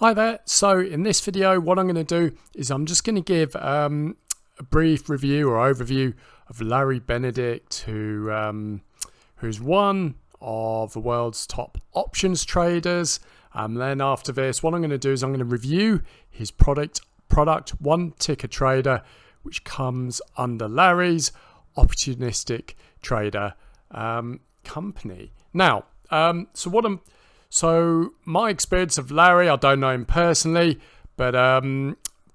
Hi there. So in this video, what I'm going to do is I'm just going to give a brief review or overview of Larry Benedict, who's one of the world's top options traders. Then after this, what I'm going to do is I'm going to review his product One Ticker Trader, which comes under Larry's Opportunistic Trader company. Now, So my experience of Larry, I don't know him personally, but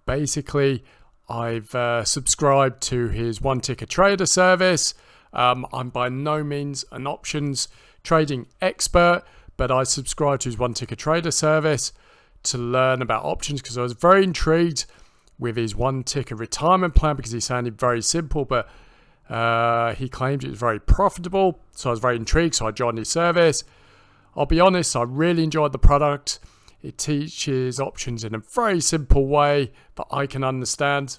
basically I've subscribed to his One Ticker Trader service. I'm by no means an options trading expert, but I subscribed to his One Ticker Trader service to learn about options because I was very intrigued with his One Ticker retirement plan because he sounded very simple, but he claimed it was very profitable. So I was very intrigued, so I joined his service. I'll be honest, I really enjoyed the product. It teaches options in a very simple way that I can understand.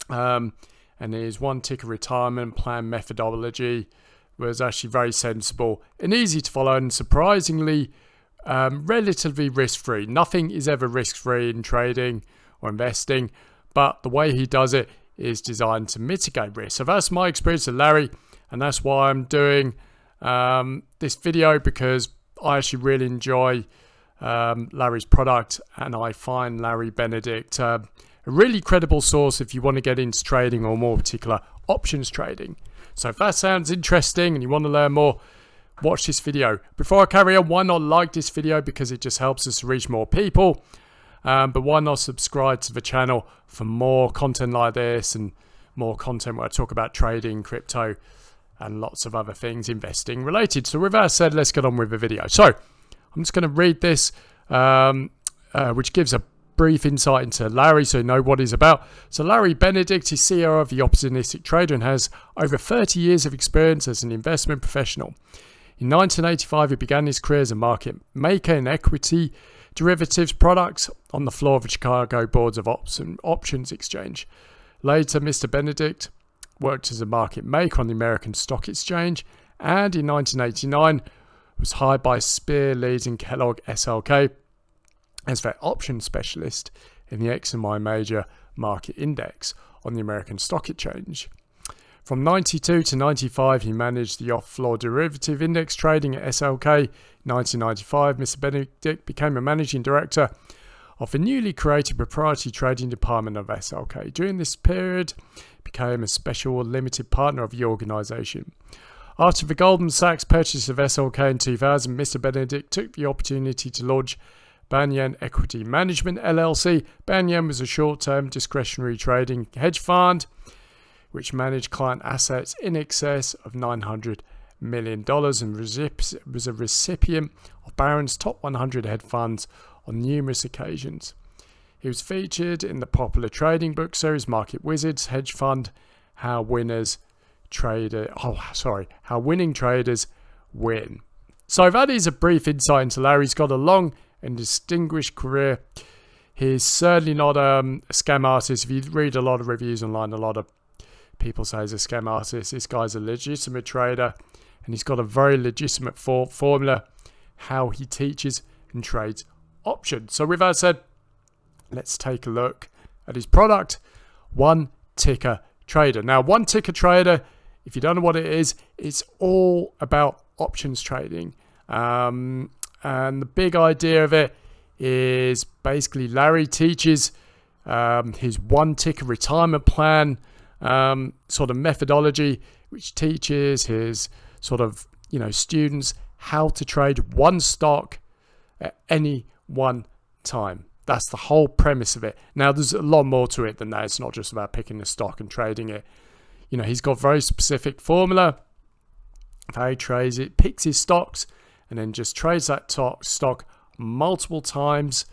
And his One Ticker retirement plan methodology was actually very sensible and easy to follow and surprisingly relatively risk-free. Nothing is ever risk-free in trading or investing, but the way he does it is designed to mitigate risk. So that's my experience with Larry, and that's why I'm doing this video, because I actually really enjoy Larry's product, and I find Larry Benedict a really credible source if you want to get into trading, or more particular options trading. So if that sounds interesting and you want to learn more, watch this video. Before I carry on, why not like this video, because it just helps us to reach more people, but why not subscribe to the channel for more content like this and more content where I talk about trading, crypto, and lots of other things investing related. So with that said, let's get on with the video. So I'm just going to read this, which gives a brief insight into Larry so you know what he's about. So Larry Benedict is CEO of the Opportunistic Trader and has over 30 years of experience as an investment professional. In 1985, he began his career as a market maker in equity derivatives products on the floor of the Chicago Boards of Options Exchange. Later, Mr. Benedict worked as a market maker on the American Stock Exchange, and in 1989 was hired by Spear, Leeds and Kellogg SLK as their option specialist in the XMI Major Market Index on the American Stock Exchange. From 92 to 95, he managed the off-floor derivative index trading at SLK. In 1995, Mr. Benedict became a managing director of the newly created proprietary trading department of SLK. During this period, became a special limited partner of the organisation. After the Goldman Sachs purchase of SLK in 2000, Mr. Benedict took the opportunity to launch Banyan Equity Management LLC. Banyan was a short-term discretionary trading hedge fund which managed client assets in excess of $900 million and was a recipient of Barron's top 100 hedge funds on numerous occasions. He was featured in the popular trading book series Market Wizards Hedge Fund, How Winning Traders Win. So that is a brief insight into Larry. He's got a long and distinguished career. He's certainly not a scam artist. If you read a lot of reviews online, a lot of people say he's a scam artist. This guy's a legitimate trader, and he's got a very legitimate formula how he teaches and trades options. So with that said, let's take a look at his product, One Ticker Trader. Now, One Ticker Trader, if you don't know what it is, it's all about options trading. And the big idea of it is basically Larry teaches his One Ticker retirement plan sort of methodology, which teaches his students how to trade one stock at any one time. That's the whole premise of it. Now, there's a lot more to it than that. It's not just about picking a stock and trading it. He's got very specific formula of how he trades it, picks his stocks, and then just trades that stock multiple times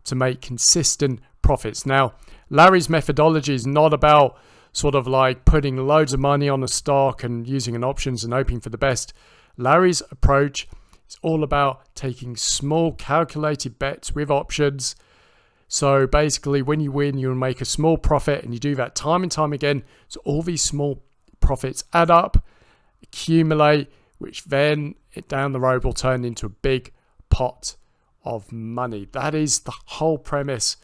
to make consistent profits. Now, Larry's methodology is not about sort of like putting loads of money on a stock and using an options and hoping for the best. Larry's approach is all about taking small calculated bets with options. So basically, when you win, you'll make a small profit, and you do that time and time again. So all these small profits add up, accumulate, which then down the road will turn into a big pot of money. That is the whole premise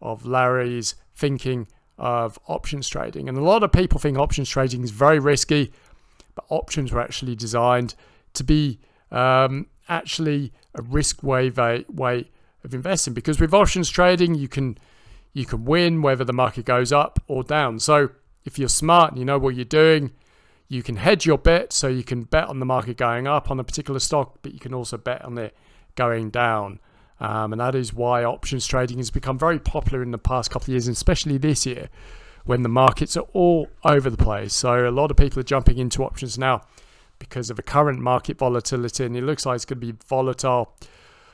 of Larry's thinking of options trading. And a lot of people think options trading is very risky, but options were actually designed to be actually a risk way of investing, because with options trading you can win whether the market goes up or down. So if you're smart and you know what you're doing, you can hedge your bet, so you can bet on the market going up on a particular stock, but you can also bet on it going down. And that is why options trading has become very popular in the past couple of years, and especially this year when the markets are all over the place. So a lot of people are jumping into options now because of the current market volatility, and it looks like it's going to be volatile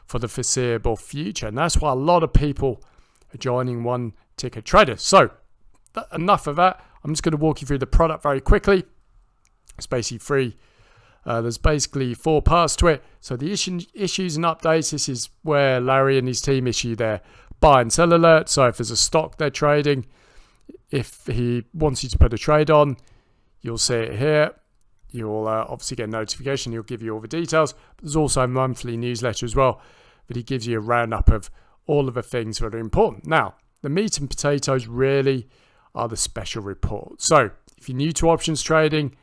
for the foreseeable future. And that's why a lot of people are joining One Ticket Trader. So enough of that. I'm just going to walk you through the product very quickly. It's basically free. There's basically 4 parts to it. So the issues and updates, this is where Larry and his team issue their buy and sell alerts. So if there's a stock they're trading, if he wants you to put a trade on, you'll see it here. You'll obviously get a notification. He'll give you all the details. But there's also a monthly newsletter as well, but he gives you a roundup of all of the things that are important. Now, the meat and potatoes really are the special report. So if you're new to options trading,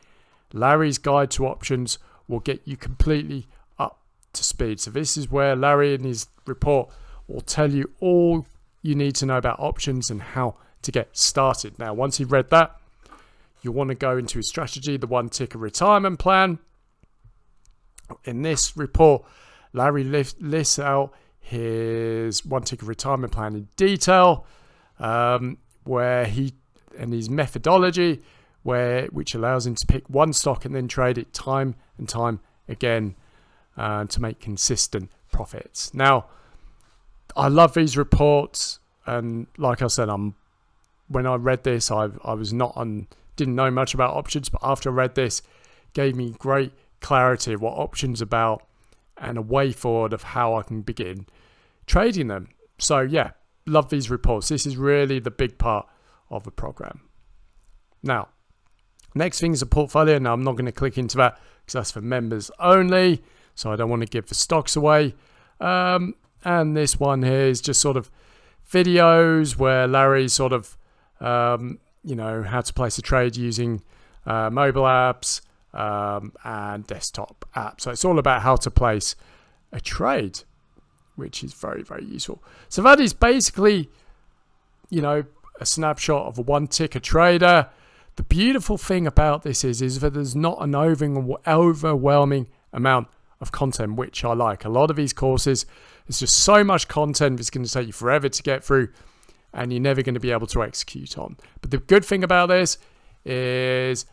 Larry's guide to options will get you completely up to speed. So this is where Larry in his report will tell you all you need to know about options and how to get started. Now, once you've read that, you'll want to go into his strategy, the One Ticker retirement plan. In this report, Larry lists out his One Ticker retirement plan in detail, where he and his methodology, which allows him to pick one stock and then trade it time and time again to make consistent profits. Now, I love these reports, and like I said, when I read this, I didn't know much about options, but after I read this, it gave me great clarity of what options are about and a way forward of how I can begin trading them. So yeah, love these reports. This is really the big part of the program. Now, next thing is a portfolio. Now, I'm not going to click into that because that's for members only, so I don't want to give the stocks away. And this one here is just sort of videos where Larry sort of, how to place a trade using mobile apps and desktop apps. So it's all about how to place a trade, which is very, very useful. So that is basically, a snapshot of a One Ticker Trader. The beautiful thing about this is that there's not an overwhelming amount of content, which I like. A lot of these courses, there's just so much content, it's going to take you forever to get through, and you're never going to be able to execute on. But the good thing about this is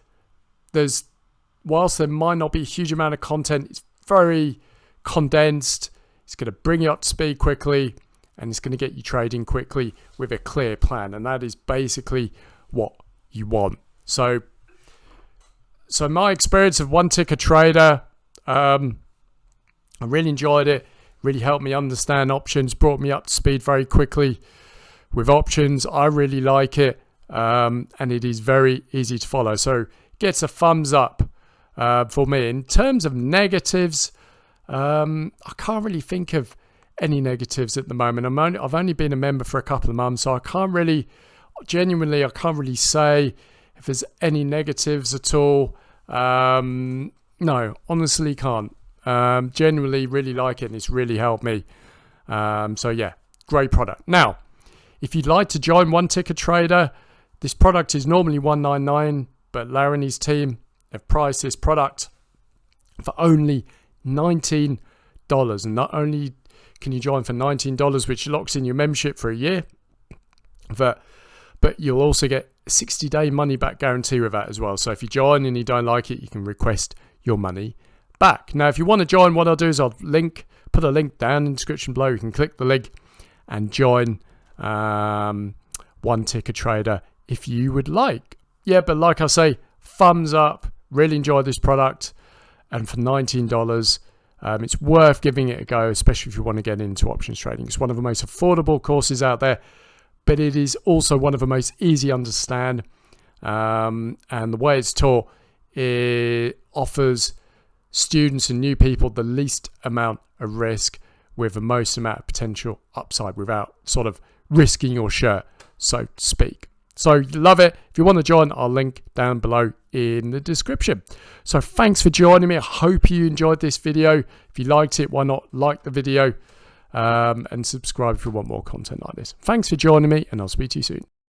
whilst there might not be a huge amount of content, it's very condensed. It's going to bring you up to speed quickly, and it's going to get you trading quickly with a clear plan. And that is basically what you want. So my experience of One Ticker Trader, I really enjoyed it. Really helped me understand options, brought me up to speed very quickly with options. I really like it, and it is very easy to follow. So it gets a thumbs up for me. In terms of negatives, I can't really think of any negatives at the moment. I've only been a member for a couple of months, so I can't really say if there's any negatives at all. No, honestly can't. Genuinely really like it, and it's really helped me. So yeah, great product. Now, if you'd like to join One Ticker Trader, this product is normally $199, but Larry and his team have priced this product for only $19. And not only can you join for $19, which locks in your membership for a year, but you'll also get a 60-day money-back guarantee with that as well. So if you join and you don't like it, you can request your money back. Now, if you want to join, what I'll do is I'll put a link down in the description below. You can click the link and join One Ticker Trader if you would like. Yeah, but like I say, thumbs up. Really enjoy this product. And for $19, it's worth giving it a go, especially if you want to get into options trading. It's one of the most affordable courses out there, but it is also one of the most easy to understand. And the way it's taught, it offers students and new people the least amount of risk with the most amount of potential upside without sort of risking your shirt, so to speak. So love it. If you want to join, I'll link down below in the description. So thanks for joining me. I hope you enjoyed this video. If you liked it, why not like the video and subscribe if you want more content like this. Thanks for joining me, and I'll speak to you soon.